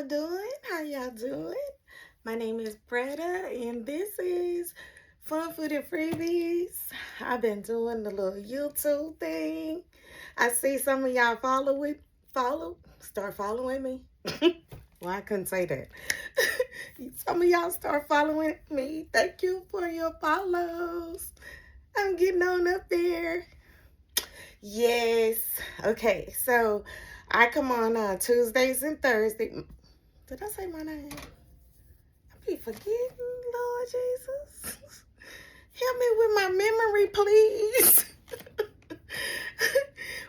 y'all doing? How y'all doing? My name is Bretta, and this is Fun Food and Freebies. I've been doing the little YouTube thing. I see some of y'all start following me. Well, I couldn't say that. Some of y'all start following me. Thank you for your follows. I'm getting on up there. Yes. Okay, so I come on Tuesdays and Thursdays. Did I say my name? I be forgetting, Lord Jesus. Help me with my memory, please.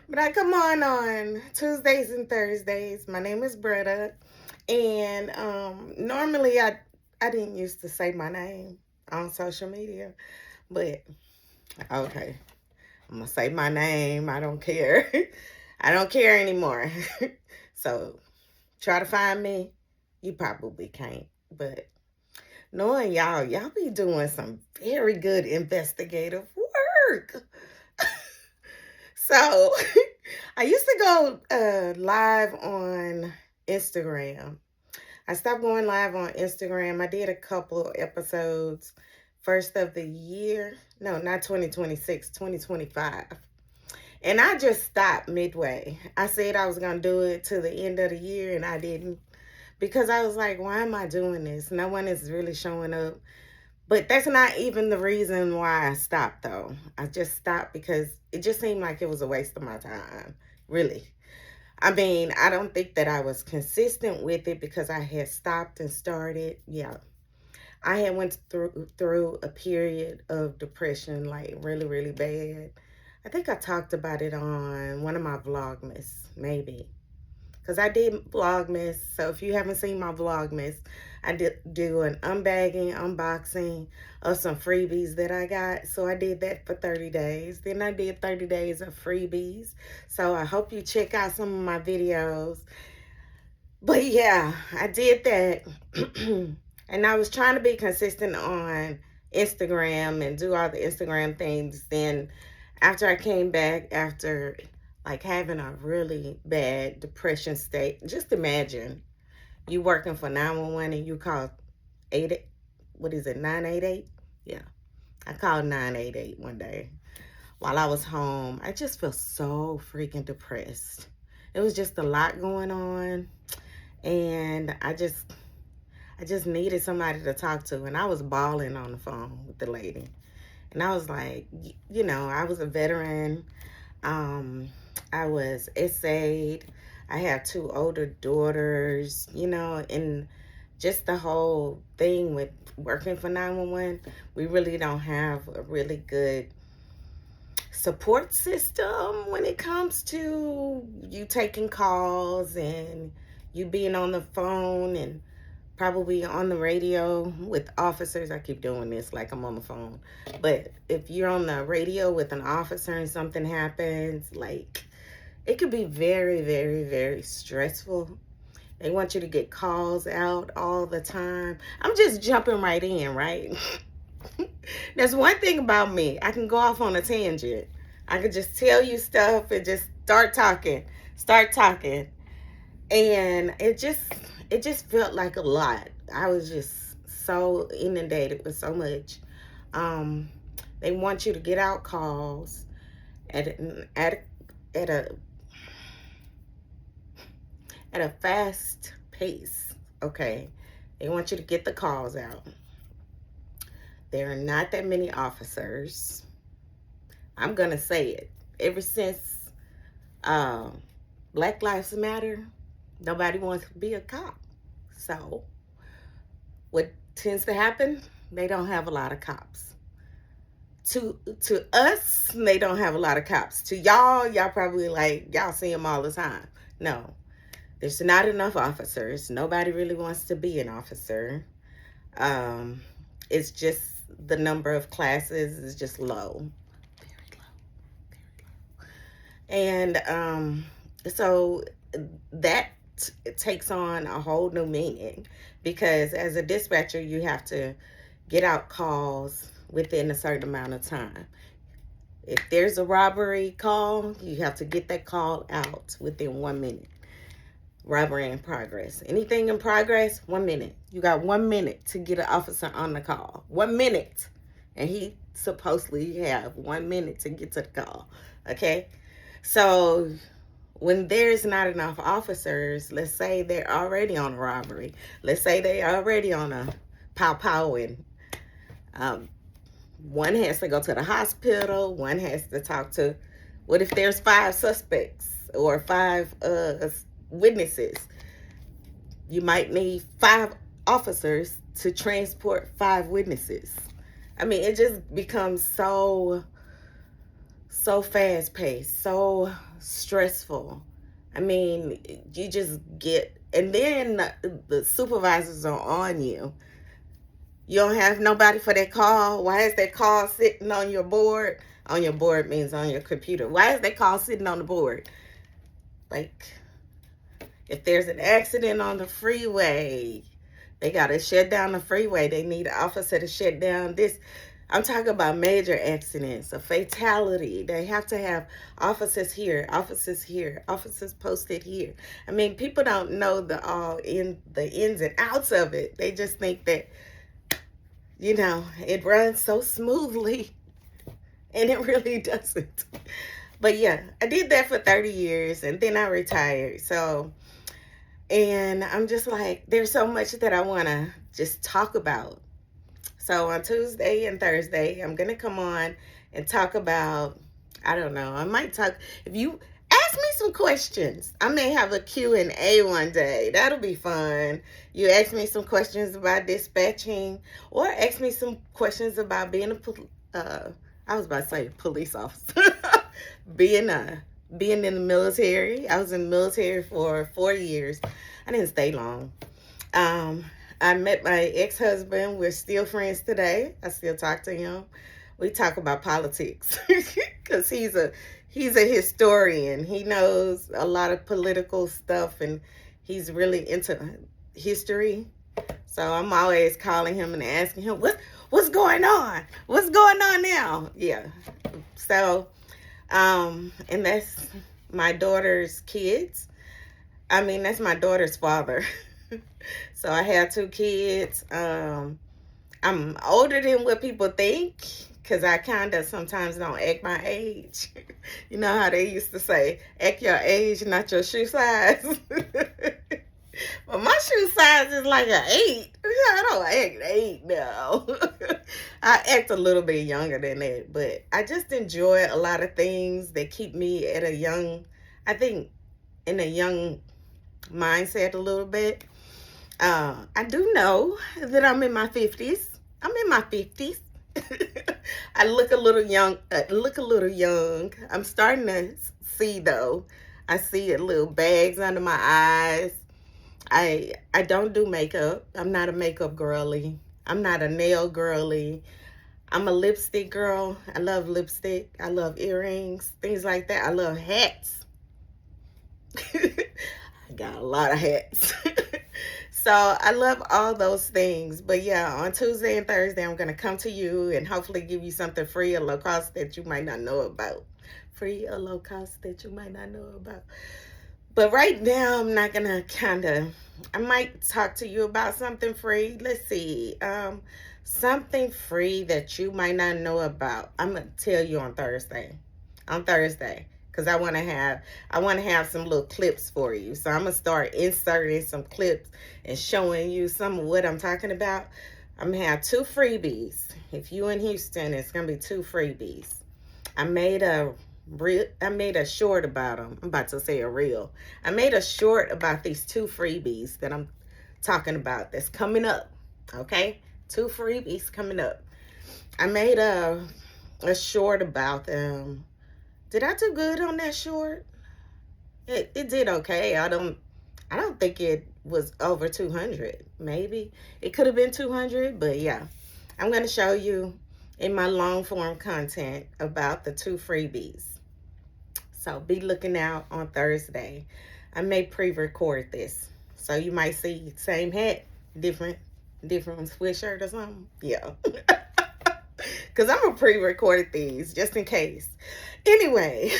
But I come on Tuesdays and Thursdays. My name is Bretta. And normally I didn't used to say my name on social media. But okay. I'm going to say my name. I don't care. I don't care anymore. So try to find me. You probably can't. But knowing y'all be doing some very good investigative work. So I used to go live on Instagram. I stopped going live on Instagram. I did a couple episodes first of the year. No, not 2026, 2025. And I just stopped midway. I said I was going to do it to the end of the year, and I didn't. Because I was like, why am I doing this? No one is really showing up. But that's not even the reason why I stopped, though. I just stopped because it just seemed like it was a waste of my time, really. I mean, I don't think that I was consistent with it because I had stopped and started. Yeah. I had went through a period of depression, like really, really bad. I think I talked about it on one of my Vlogmas, maybe. Because I did Vlogmas. So if you haven't seen my Vlogmas, I did do an unbagging, unboxing of some freebies that I got. So I did that for 30 days. Then I did 30 days of freebies. So I hope you check out some of my videos. But yeah, I did that. And I was trying to be consistent on Instagram and do all the Instagram things. Then after I came back, after like having a really bad depression state, just imagine you working for 911 and you call 8, what is it, 988? Yeah, I called 988 one day while I was home. I just felt so freaking depressed. It was just a lot going on, and I just needed somebody to talk to, and I was bawling on the phone with the lady. And I was like, I was a veteran. I was essayed. I have 2 older daughters, and just the whole thing with working for 911, we really don't have a really good support system when it comes to you taking calls and you being on the phone and probably on the radio with officers. I keep doing this like I'm on the phone. But if you're on the radio with an officer and something happens, like, it could be very, very, very stressful. They want you to get calls out all the time. I'm just jumping right in, right? There's one thing about me. I can go off on a tangent. I could just tell you stuff and just start talking. And it just felt like a lot. I was just so inundated with so much. They want you to get out calls at a fast pace. Okay, they want you to get the calls out. There are not that many officers. I'm gonna say it. Ever since Black Lives Matter, nobody wants to be a cop. So what tends to happen? They don't have a lot of cops. To us, they don't have a lot of cops. To y'all probably like, y'all see them all the time. No, there's not enough officers. Nobody really wants to be an officer. It's just the number of classes is just low. Very low. Very low. And so that takes on a whole new meaning, because as a dispatcher, you have to get out calls within a certain amount of time. If there's a robbery call, you have to get that call out within 1 minute. Robbery in progress. Anything in progress, 1 minute. You got 1 minute to get an officer on the call. 1 minute. And he supposedly have 1 minute to get to the call. Okay? So when there's not enough officers, let's say they're already on a robbery. Let's say they're already on a pow and one has to go to the hospital. One has to talk to, what if there's 5 suspects or 5 witnesses? You might need 5 officers to transport 5 witnesses. I mean, it just becomes so fast paced, so stressful. I mean, you just get, and then the supervisors are on you. You don't have nobody for that call. Why is that call sitting on your board? On your board means on your computer. Why is that call sitting on the board? Like, if there's an accident on the freeway, they got to shut down the freeway. They need an officer to shut down this. I'm talking about major accidents, a fatality. They have to have officers here, officers posted here. I mean, people don't know the ins and outs of it. They just think that, you know, it runs so smoothly, and it really doesn't. But yeah, I did that for 30 years, and then I retired. So, and I'm just like, there's so much that I want to just talk about. So on Tuesday and Thursday, I'm going to come on and talk about, I don't know, I might talk, if you ask me some questions, I may have a Q&A one day. That'll be fun. You ask me some questions about dispatching, or ask me some questions about being I was about to say police officer, being in the military. I was in the military for 4 years. I didn't stay long. I met my ex-husband. We're still friends today. I still talk to him. We talk about politics because he's a historian. He knows a lot of political stuff, and he's really into history. So I'm always calling him and asking him, what's going on? What's going on now? Yeah. So, and that's my daughter's kids. I mean, that's my daughter's father. So I have 2 kids. I'm older than what people think, because I kind of sometimes don't act my age. You know how they used to say, act your age, not your shoe size. Well, my shoe size is like an 8. I don't act 8 now. I act a little bit younger than that, but I just enjoy a lot of things that keep me at a young, I think, in a young mindset a little bit. I do know that I'm in my 50s. I'm in my 50s. I look a little young. I'm starting to see, though. I see little bags under my eyes. I don't do makeup. I'm not a makeup girly. I'm not a nail girly. I'm a lipstick girl. I love lipstick. I love earrings, things like that. I love hats. I got a lot of hats. So I love all those things. But yeah, on Tuesday and Thursday, I'm going to come to you and hopefully give you something free or low cost that you might not know about. Free or low cost that you might not know about. But right now, I'm not going to I might talk to you about something free. Let's see. Something free that you might not know about. I'm going to tell you on Thursday. Because I want to have some little clips for you. So I'm going to start inserting some clips and showing you some of what I'm talking about. I'm going to have 2 freebies. If you in Houston, it's going to be 2 freebies. I made a short about them. I'm about to say a reel. I made a short about these 2 freebies that I'm talking about that's coming up. Okay? 2 freebies coming up. I made a short about them. Did I do good on that short? It did okay. I don't think it was over 200. Maybe it could have been 200, but yeah. I'm going to show you in my long form content about the 2 freebies. So be looking out on Thursday. I may pre-record this. So you might see same hat, different sweatshirt or something. Yeah. Because I'm going to pre-record these just in case. Anyway,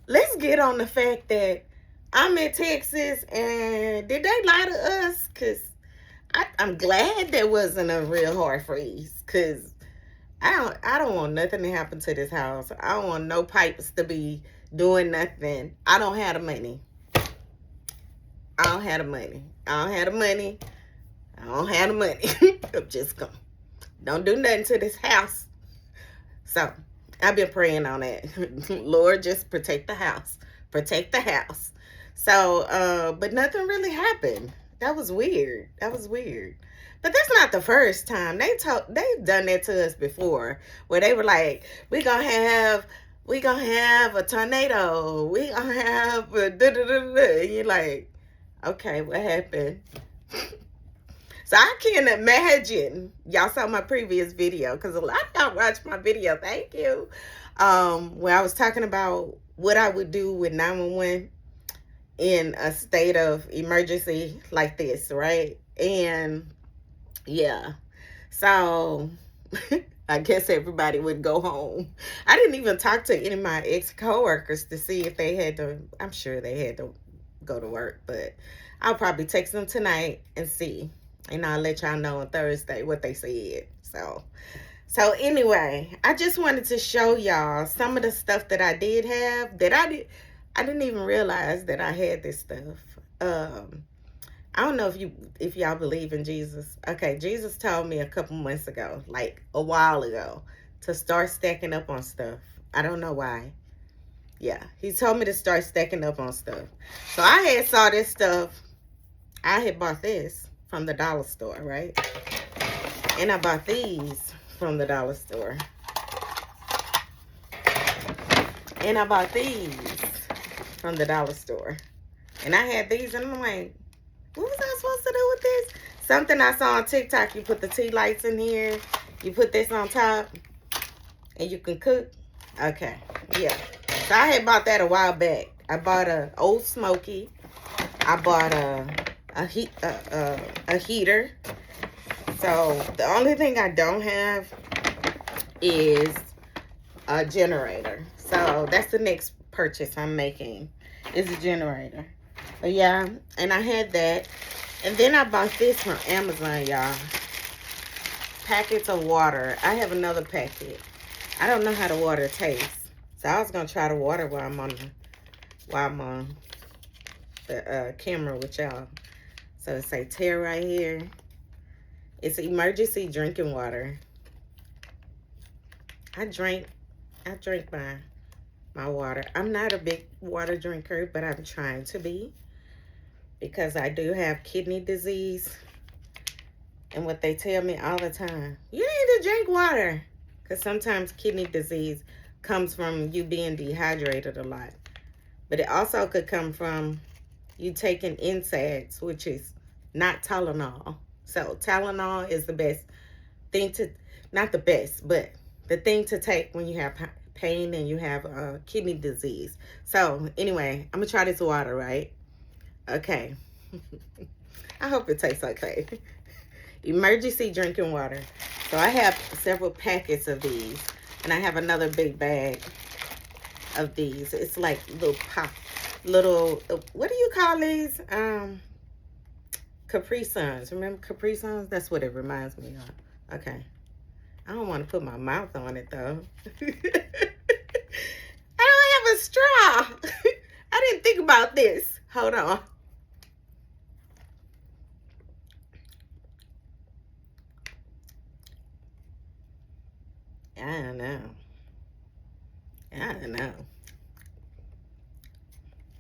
let's get on the fact that I'm in Texas, and did they lie to us? Because I'm glad there wasn't a real hard freeze. Because I don't want nothing to happen to this house. I don't want no pipes to be doing nothing. I don't have the money. I don't have the money. I don't have the money. I don't have the money. I'm just going. Don't do nothing to this house. So I've been praying on that. Lord, just protect the house. Protect the house. So, but nothing really happened. That was weird. That was weird. But that's not the first time. They've done that to us before, where they were like, we gonna have a tornado. We gonna have a da da da da. And you're like, okay, what happened? So I can imagine, y'all saw my previous video, because a lot of y'all watched my video, thank you, where I was talking about what I would do with 911 in a state of emergency like this, right? And yeah, so I guess everybody would go home. I didn't even talk to any of my ex-coworkers to see if they had to, I'm sure they had to go to work, but I'll probably text them tonight and see. And I'll let y'all know on Thursday what they said. So anyway, I just wanted to show y'all some of the stuff that I did have that I didn't even realize that I had this stuff. I don't know if y'all believe in Jesus. Okay, Jesus told me a couple months ago, like a while ago, to start stacking up on stuff. I don't know why. Yeah, he told me to start stacking up on stuff. So I had saw this stuff. I had bought this from the dollar store, right? And I bought these from the dollar store. And I bought these from the dollar store. And I had these, and I'm like, what was I supposed to do with this? Something I saw on TikTok. You put the tea lights in here. You put this on top. And you can cook. Okay. Yeah. So I had bought that a while back. I bought a Old Smoky. I bought a heater. So the only thing I don't have is a generator. So that's the next purchase I'm making, is a generator. But yeah, and I had that. And then I bought this from Amazon, y'all. Packets of water. I have another packet. I don't know how the water tastes. So I was gonna try the water while I'm on the camera with y'all. So it say tear right here. It's emergency drinking water. I drink my water. I'm not a big water drinker, but I'm trying to be, because I do have kidney disease. And what they tell me all the time, you need to drink water, because sometimes kidney disease comes from you being dehydrated a lot. But it also could come from you taking NSAIDs, which is not Tylenol. So Tylenol is the best thing to, not the best, but the thing to take when you have pain and you have kidney disease. So anyway, I'm gonna try this water, right? Okay. I hope it tastes okay. Emergency drinking water. So I have several packets of these, and I have another big bag of these. It's like little, what do you call these? Capri Suns. Remember Capri Suns? That's what it reminds me of. Okay. I don't want to put my mouth on it, though. I don't have a straw. I didn't think about this. Hold on. I don't know. I don't know.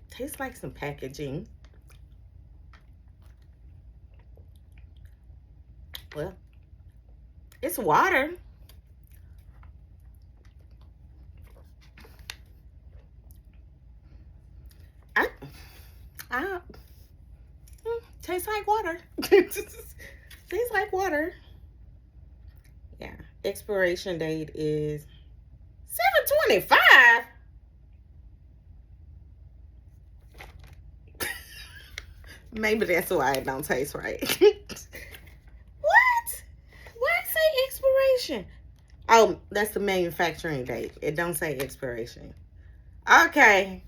Tastes like some packaging. Well, it's water. Tastes like water. Tastes like water. Yeah. Expiration date is 7/25. Maybe that's why it don't taste right. What? Why say expiration? Oh, that's the manufacturing date. It don't say expiration. Okay.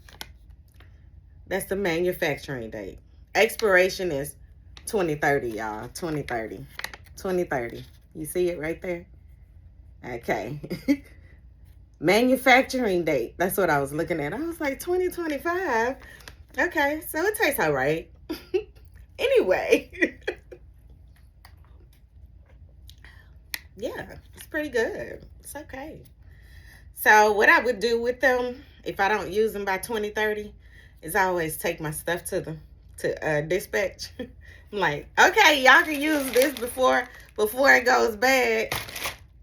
That's the manufacturing date. Expiration is 2030, y'all. 2030. 2030. You see it right there? Okay. Manufacturing date. That's what I was looking at. I was like, 2025. Okay, so it tastes all right. Anyway. Yeah, it's pretty good. It's okay. So what I would do with them if I don't use them by 2030 is I always take my stuff to them to dispatch. I'm like, okay, y'all can use this before it goes bad.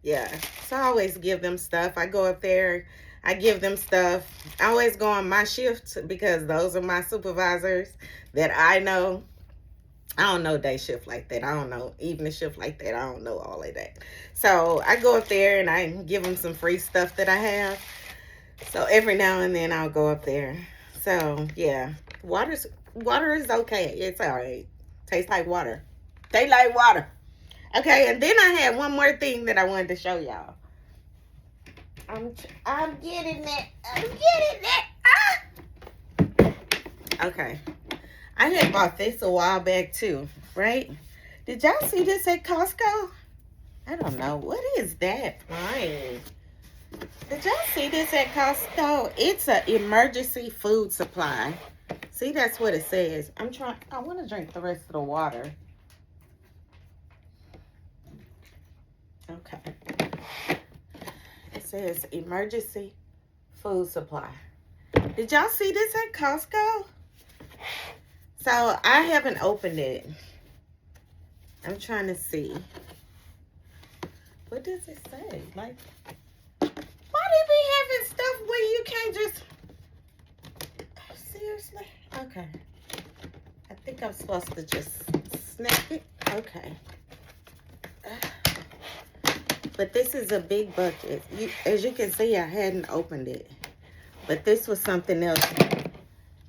Yeah, so I always give them stuff. I go up there, I give them stuff. I always go on my shift because those are my supervisors that I know. I don't know day shift like that. I don't know evening shift like that. I don't know all of that. So I go up there and I give them some free stuff that I have. So every now and then I'll go up there. So yeah, water is okay. It's all right. Tastes like water. Tastes like water. Okay, and then I had one more thing that I wanted to show y'all. I'm getting it. I'm getting it. Ah! Okay. I had bought this a while back too, right? Did y'all see this at Costco? I don't know. What is that line? Did y'all see this at Costco? It's an emergency food supply. See, that's what it says. I want to drink the rest of the water. Okay. It says emergency food supply. Did y'all see this at Costco? So I haven't opened it. I'm trying to see. What does it say? Like, why they be having stuff where you can't just... Seriously? Okay. I think I'm supposed to just snap it. Okay. But this is a big bucket. As you can see, I hadn't opened it. But this was something else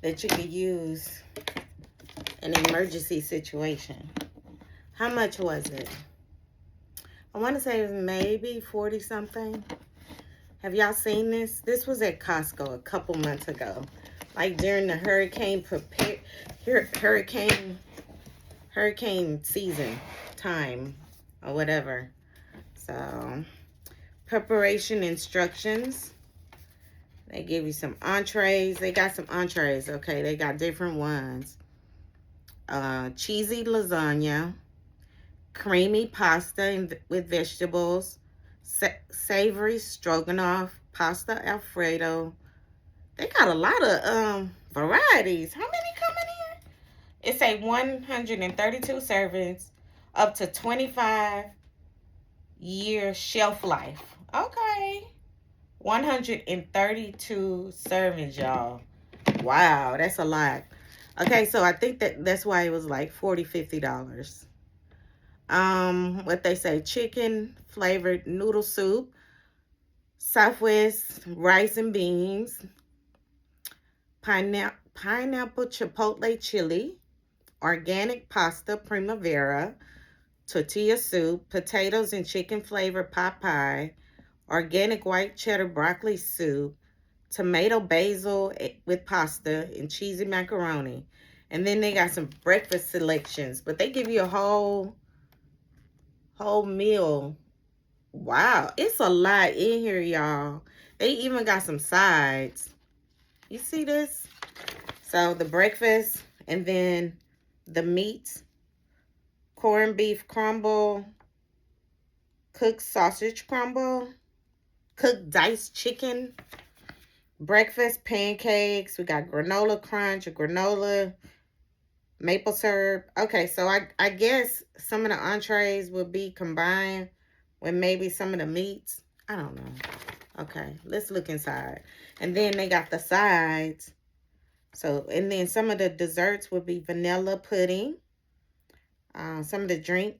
that you could use in an emergency situation. How much was it? I want to say it was maybe 40 something. Have y'all seen this? This was at Costco a couple months ago. Like during the hurricane season time or whatever. So, preparation instructions. They give you some entrees. They got some entrees, okay? They got different ones. Cheesy lasagna, creamy pasta with vegetables, savory stroganoff, pasta alfredo. They got a lot of varieties. How many come in here? It's a 132 servings, up to 25-year shelf life. Okay. 132 servings, y'all. Wow, that's a lot. Okay, so I think that's why it was like $40, $50. What they say, chicken flavored noodle soup, Southwest rice and beans, pineapple chipotle chili, organic pasta primavera, tortilla soup, potatoes and chicken flavored pot pie, organic white cheddar broccoli soup, tomato basil with pasta, and cheesy macaroni. And then they got some breakfast selections, but they give you a whole meal. Wow, it's a lot in here, y'all. They even got some sides. You see this? So the breakfast, and then the meat, corned beef crumble, cooked sausage crumble, cooked diced chicken, breakfast pancakes. We got granola crunch, granola, maple syrup. Okay, so I guess some of the entrees will be combined with maybe some of the meats. I don't know. Okay, let's look inside. And then they got the sides. So, and then some of the desserts would be vanilla pudding. Some of the drink.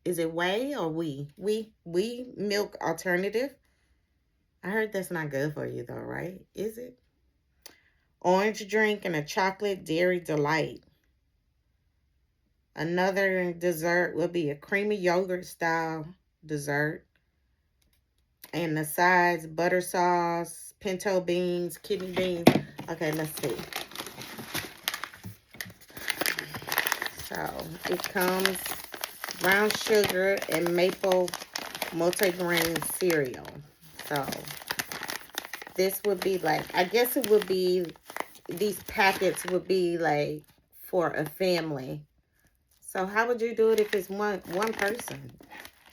Is it whey or we milk alternative? I heard that's not good for you though, right? Is it? Orange drink and a chocolate dairy delight. Another dessert will be a creamy yogurt style dessert. And the sides, butter sauce, pinto beans, kidney beans. Okay, let's see. So it comes brown sugar and maple multigrain cereal. So this would be like, I guess it would be, these packets would be like for a family. So how would you do it if it's one person?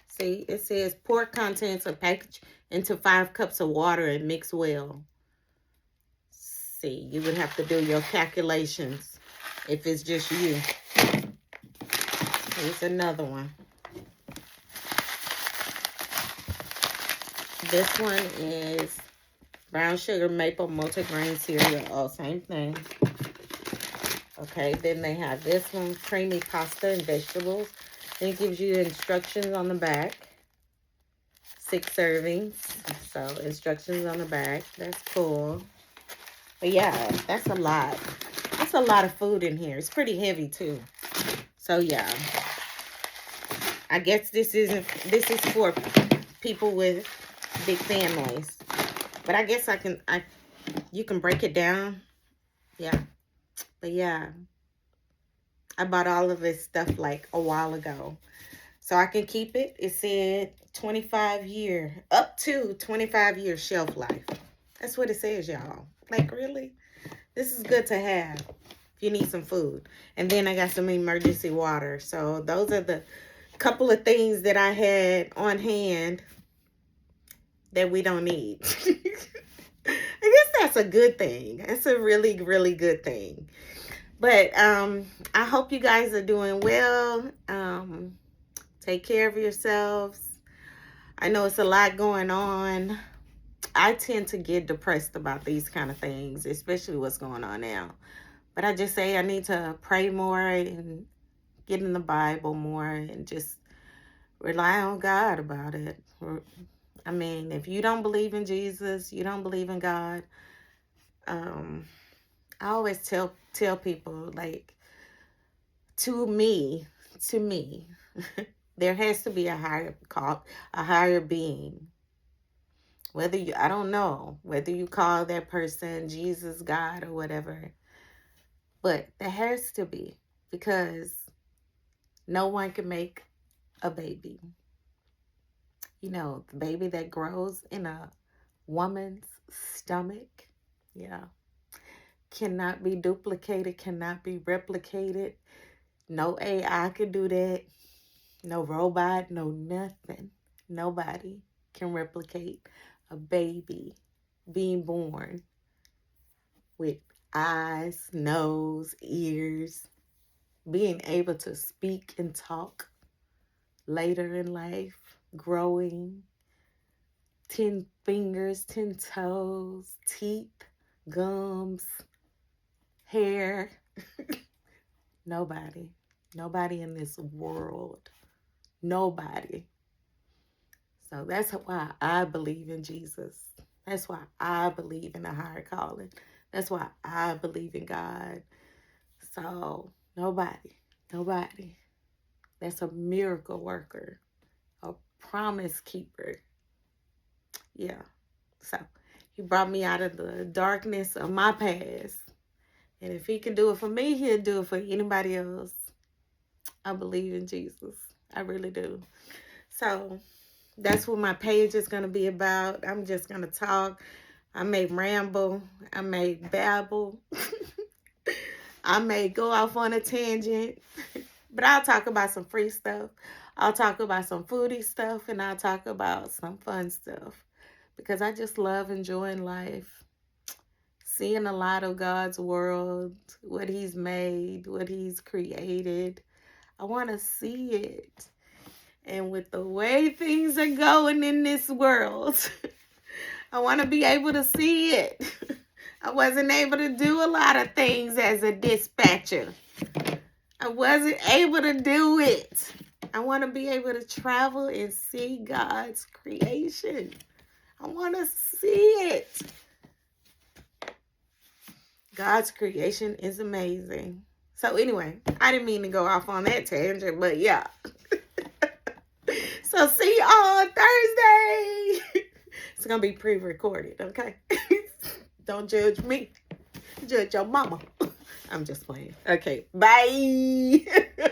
See, it says pour contents of package into 5 cups of water and mix well. See, you would have to do your calculations if it's just you. Here's another one. This one is brown sugar maple multigrain cereal. Oh, same thing. Okay, then they have this one, creamy pasta and vegetables. And it gives you instructions on the back. 6 servings. So, instructions on the back. That's cool. But yeah, that's a lot. That's a lot of food in here. It's pretty heavy too. So yeah. I guess this is for people with big families. But I guess you can break it down. Yeah. But yeah. I bought all of this stuff like a while ago. So I can keep it. It said 25 year, up to 25 year shelf life. That's what it says, y'all. Like, really? This is good to have if you need some food. And then I got some emergency water. So those are the couple of things that I had on hand that we don't need. I guess that's a good thing. It's a really, really good thing. But I hope you guys are doing well. Take care of yourselves. I know it's a lot going on. I tend to get depressed about these kind of things, especially what's going on now. But I just say I need to pray more and get in the Bible more and just rely on God about it. I mean, if you don't believe in Jesus, you don't believe in God. I always tell people, like, to me, there has to be a higher being. Whether I don't know whether you call that person Jesus, God, or whatever, but there has to be, because no one can make a baby. You know, the baby that grows in a woman's stomach, yeah, cannot be duplicated, cannot be replicated. No AI can do that. No robot, no nothing. Nobody can replicate a baby being born with eyes, nose, ears, being able to speak and talk later in life, growing, 10 fingers, 10 toes, teeth, gums, hair. Nobody in this world. Nobody. So that's why I believe in Jesus. That's why I believe in a higher calling. That's why I believe in God. So nobody. That's a miracle worker, a promise keeper. Yeah. So he brought me out of the darkness of my past. And if he can do it for me, he'll do it for anybody else. I believe in Jesus. I really do. So that's what my page is going to be about. I'm just going to talk. I may ramble. I may babble. I may go off on a tangent. But I'll talk about some free stuff. I'll talk about some foodie stuff. And I'll talk about some fun stuff. Because I just love enjoying life. Seeing a lot of God's world. What he's made. What he's created. I want to see it. And with the way things are going in this world, I want to be able to see it. I wasn't able to do a lot of things as a dispatcher. I wasn't able to do it. I want to be able to travel and see God's creation. I want to see it. God's creation is amazing. So anyway, I didn't mean to go off on that tangent, but yeah. So see y'all on Thursday. It's going to be pre-recorded, okay? Don't judge me. Judge your mama. I'm just playing. Okay, bye.